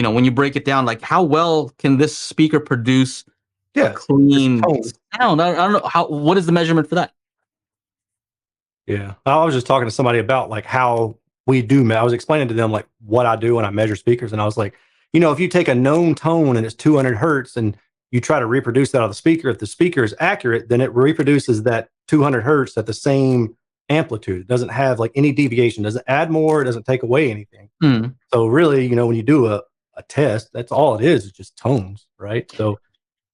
when you break it down, like how well can this speaker produce a clean sound? I don't know what is the measurement for that? Yeah. I was just talking to somebody about like how we do. I was explaining to them like what I do when I measure speakers. And I was like, if you take a known tone and it's 200 hertz and you try to reproduce that on the speaker, if the speaker is accurate, then it reproduces that 200 hertz at the same amplitude. It doesn't have like any deviation, doesn't add more, it doesn't take away anything. So really, when you do a test, that's all it is just tones, right? So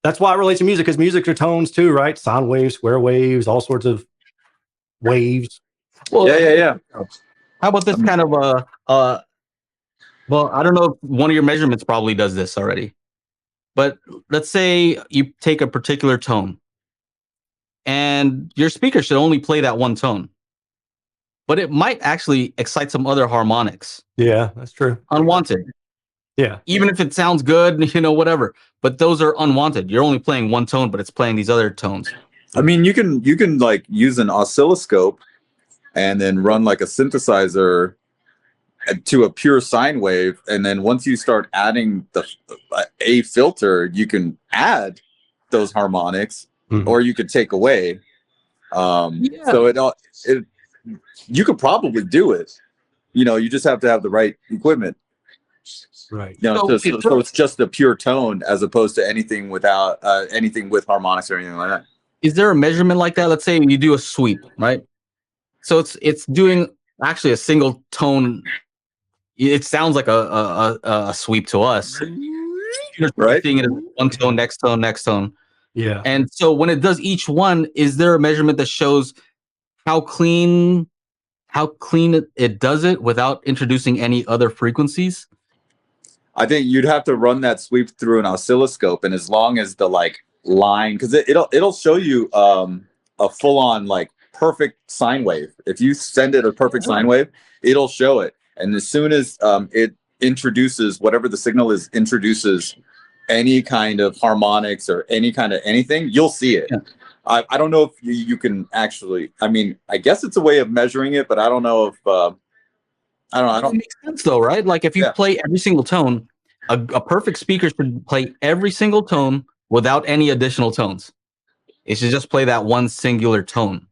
that's why it relates to music, because music are tones too, right? Sound waves, square waves, all sorts of waves. Well, yeah. How about this kind of well, I don't know if one of your measurements probably does this already, but let's say you take a particular tone and your speaker should only play that one tone, but it might actually excite some other harmonics. Yeah, that's true. Unwanted. Yeah. Even if it sounds good, whatever, but those are unwanted. You're only playing one tone, but it's playing these other tones. I mean, you can like use an oscilloscope and then run like a synthesizer to a pure sine wave, and then once you start adding a filter, you can add those harmonics, or you could take away. So you could probably do it. You just have to have the right equipment. Right. So it's just a pure tone as opposed to anything without anything with harmonics or anything like that. Is there a measurement like that? Let's say you do a sweep, right? So it's doing actually a single tone. It sounds like a sweep to us. You're right? Seeing it as one tone, next tone, next tone. Yeah. And so when it does each one, is there a measurement that shows how clean it does it without introducing any other frequencies? I think you'd have to run that sweep through an oscilloscope, and as long as the line, because it'll show you a full on perfect sine wave. If you send it a perfect sine wave, it'll show it. And as soon as it introduces whatever the signal is, introduces any kind of harmonics or any kind of anything, you'll see it. Yeah. I don't know if you can actually. I mean, I guess it's a way of measuring it, but I don't know if. I don't know. It makes sense though, right? Like if you play every single tone, a perfect speaker should play every single tone without any additional tones. It should just play that one singular tone.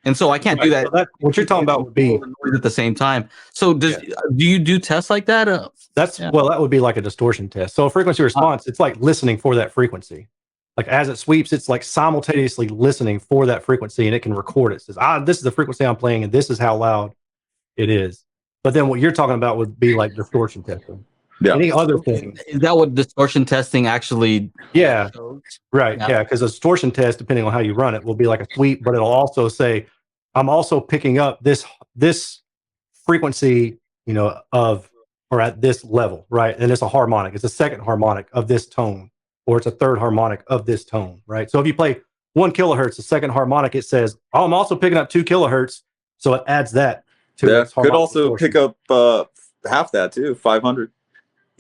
And so I can't do that. So what you're talking about would be at the same time. So do you do tests like that? Well, that would be like a distortion test. So a frequency response, it's like listening for that frequency. Like as it sweeps, it's like simultaneously listening for that frequency, and it can record it. It says, this is the frequency I'm playing, and this is how loud it is. But then what you're talking about would be like distortion testing. Yeah. Any other thing? Is that what distortion testing actually? Yeah. Right. Yeah. Because a distortion test, depending on how you run it, will be like a sweep, but it'll also say, I'm also picking up this frequency, or at this level, right? And it's a harmonic. It's a second harmonic of this tone, or it's a third harmonic of this tone, right? So if you play 1 kilohertz, the second harmonic, it says, I'm also picking up 2 kilohertz. So it adds that to it. Could also pick up half that too, 500.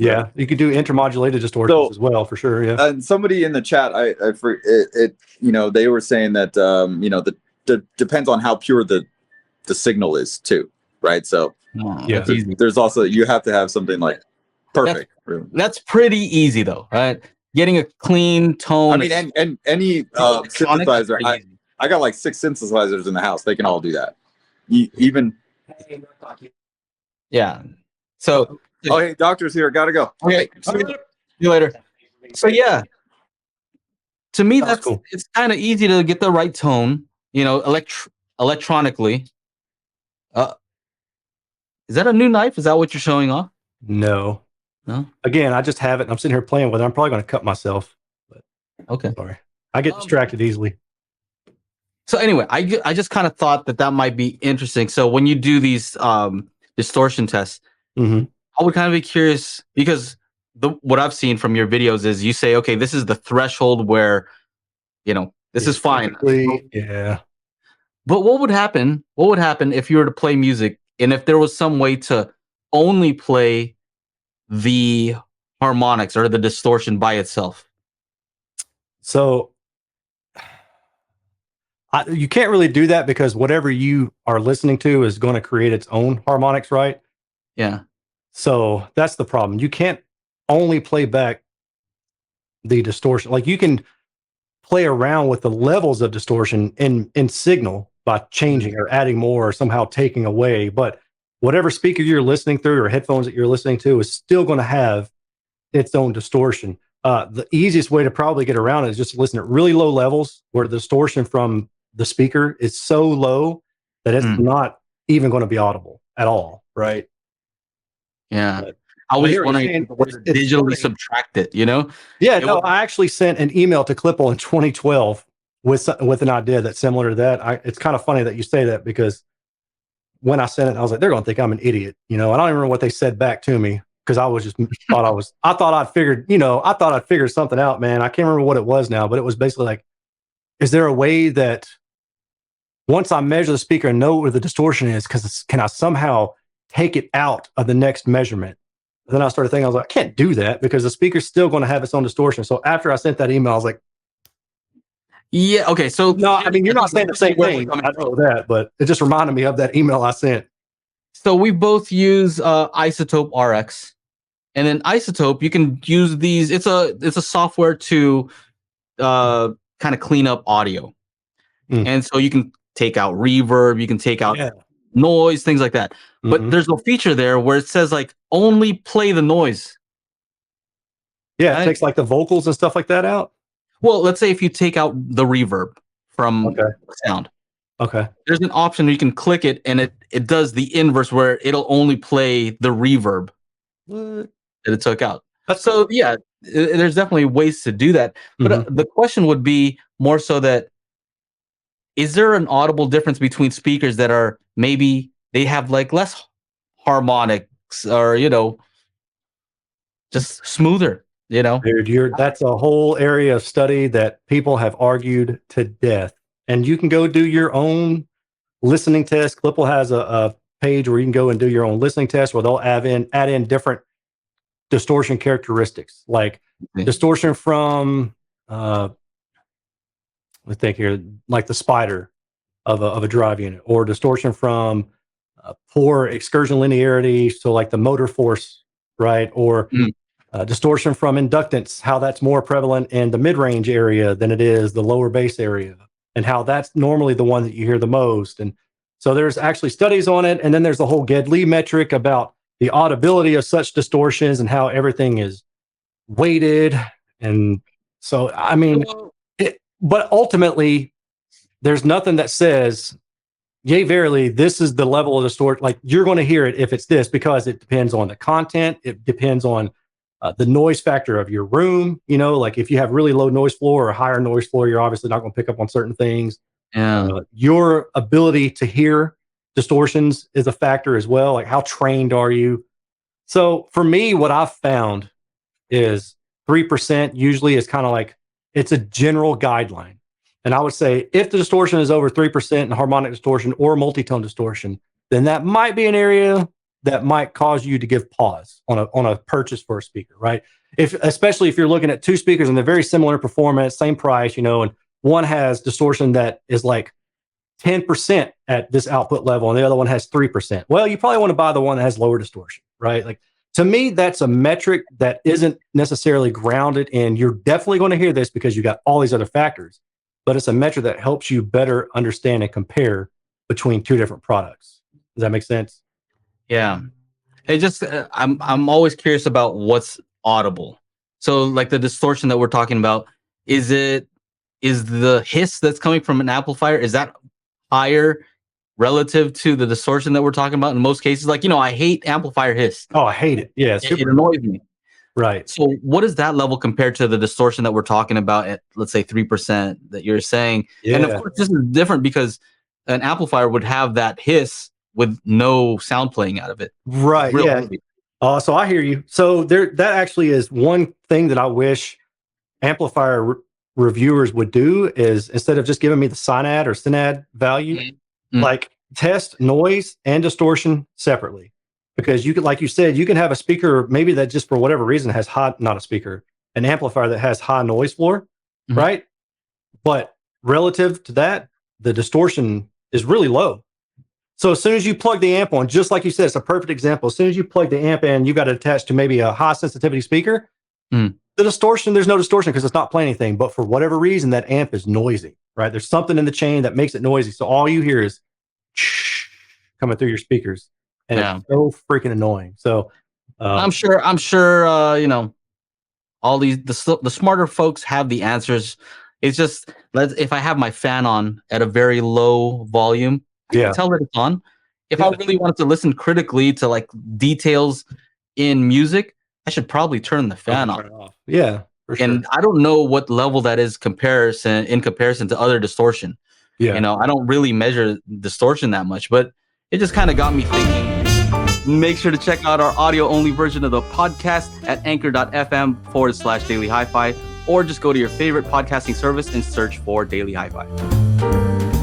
Yeah, you could do intermodulated distortions as well, for sure. Yeah. And somebody in the chat, they were saying that the depends on how pure the signal is too, right? So there's also, you have to have something like perfect. That's pretty easy though, right? Getting a clean tone. I mean, and any synthesizer. I got like 6 synthesizers in the house. They can all do that. Even. Yeah. So. Oh, hey, doctor's here. Gotta go. Okay. See you later. So to me, that's cool. It's kind of easy to get the right tone, electronically. Is that a new knife? Is that what you're showing off? No. Again, I just have it. And I'm sitting here playing with it. I'm probably going to cut myself. But okay. Sorry. I get distracted easily. So anyway, I just kind of thought that might be interesting. So when you do these distortion tests, I would kind of be curious, because what I've seen from your videos is you say, okay, this is the threshold where, this is fine. Yeah. But what would happen? What would happen if you were to play music, and if there was some way to only play the harmonics or the distortion by itself? So you can't really do that, because whatever you are listening to is going to create its own harmonics, right? Yeah. So that's the problem. You can't only play back the distortion. Like you can play around with the levels of distortion in signal by changing or adding more or somehow taking away. But whatever speaker you're listening through or headphones that you're listening to is still going to have its own distortion. The easiest way to probably get around it is just to listen at really low levels where the distortion from the speaker is so low that it's not even going to be audible at all, right? Yeah. But I was here wondering saying if it was it's digitally funny. subtracted, you know? Yeah, It no, was- I actually sent an email to Clipple in 2012 with an idea that's similar to that. It's kind of funny that you say that because when I sent it, I was like, they're going to think I'm an idiot, you know. I don't even remember what they said back to me because I was just I thought I'd figured something out, man. I can't remember what it was now, but it was basically like, is there a way that once I measure the speaker and know where the distortion is, can I somehow take it out of the next measurement? And then I started thinking, I was like, I can't do that because the speaker's still going to have its own distortion. So after I sent that email, I was like, yeah. Okay. So no, I mean, you're not saying the same where we're thing. coming I know that, but it just reminded me of that email I sent. So we both use Isotope RX, and then Isotope you can use these. It's a software to kind of clean up audio, and so you can take out reverb, you can take out noise, things like that. But there's no feature there where it says like only play the noise. Yeah, it takes like the vocals and stuff like that out. Well, let's say if you take out the reverb from sound. Okay. There's an option where you can click it and it does the inverse where it'll only play the reverb that it took out. So yeah, there's definitely ways to do that. But the question would be more so that is there an audible difference between speakers that are maybe they have like less harmonics or, you know, just smoother, you know? Dude, that's a whole area of study that people have argued to death. And you can go do your own listening test. Clipple has a page where you can go and do your own listening test where they'll add in different distortion characteristics, like distortion from let's think here, like the spider of a drive unit, or distortion from poor excursion linearity, so like the motor force, right? Or distortion from inductance, how that's more prevalent in the mid-range area than it is the lower bass area, and how that's normally the one that you hear the most. And so there's actually studies on it. And then there's the whole Gedley metric about the audibility of such distortions and how everything is weighted. And so, I mean, but ultimately, there's nothing that says, yea, verily, this is the level of distortion. Like you're going to hear it if it's this, because it depends on the content. It depends on the noise factor of your room. You know, like if you have really low noise floor or higher noise floor, you're obviously not going to pick up on certain things. Your ability to hear distortions is a factor as well. Like how trained are you? So for me, what I've found is 3% usually is kind of like, it's a general guideline. And I would say if the distortion is over 3% in harmonic distortion or multi-tone distortion, then that might be an area that might cause you to give pause on a purchase for a speaker, right? Especially if you're looking at two speakers and they're very similar in performance, same price, you know, and one has distortion that is like 10% at this output level and the other one has 3%. Well, you probably want to buy the one that has lower distortion, right? Like to me, that's a metric that isn't necessarily grounded in, you're definitely going to hear this because you got all these other factors, but it's a metric that helps you better understand and compare between two different products. Does that make sense? Yeah. It just I'm always curious about what's audible. So like the distortion that we're talking about, is the hiss that's coming from an amplifier, is that higher relative to the distortion that we're talking about in most cases? Like, you know, I hate amplifier hiss. Oh, I hate it. Yeah, it annoys me. Right. So what is that level compared to the distortion that we're talking about at, let's say, 3% that you're saying? Yeah. And of course, this is different because an amplifier would have that hiss with no sound playing out of it. Right. Yeah. So I hear you. So that actually is one thing that I wish amplifier reviewers would do is instead of just giving me the SINAD or SINAD value, like test noise and distortion separately. Because you could, like you said, you can have a speaker maybe that just for whatever reason has an amplifier that has high noise floor, right? But relative to that, the distortion is really low. So as soon as you plug the amp on, just like you said, it's a perfect example. As soon as you plug the amp in, you got it attached to maybe a high sensitivity speaker. The distortion, there's no distortion because it's not playing anything. But for whatever reason, that amp is noisy, right? There's something in the chain that makes it noisy. So all you hear is coming through your speakers, and it's so freaking annoying. So I'm sure, all the smarter folks have the answers. It's just if I have my fan on at a very low volume, I can tell that it's on. If I really wanted to listen critically to like details in music, I should probably turn the fan off. Yeah, for sure. And I don't know what level that is in comparison to other distortion. Yeah. I don't really measure distortion that much, but it just kind of got me thinking. Make sure to check out our audio-only version of the podcast at anchor.fm/Daily HiFi, or just go to your favorite podcasting service and search for Daily HiFi.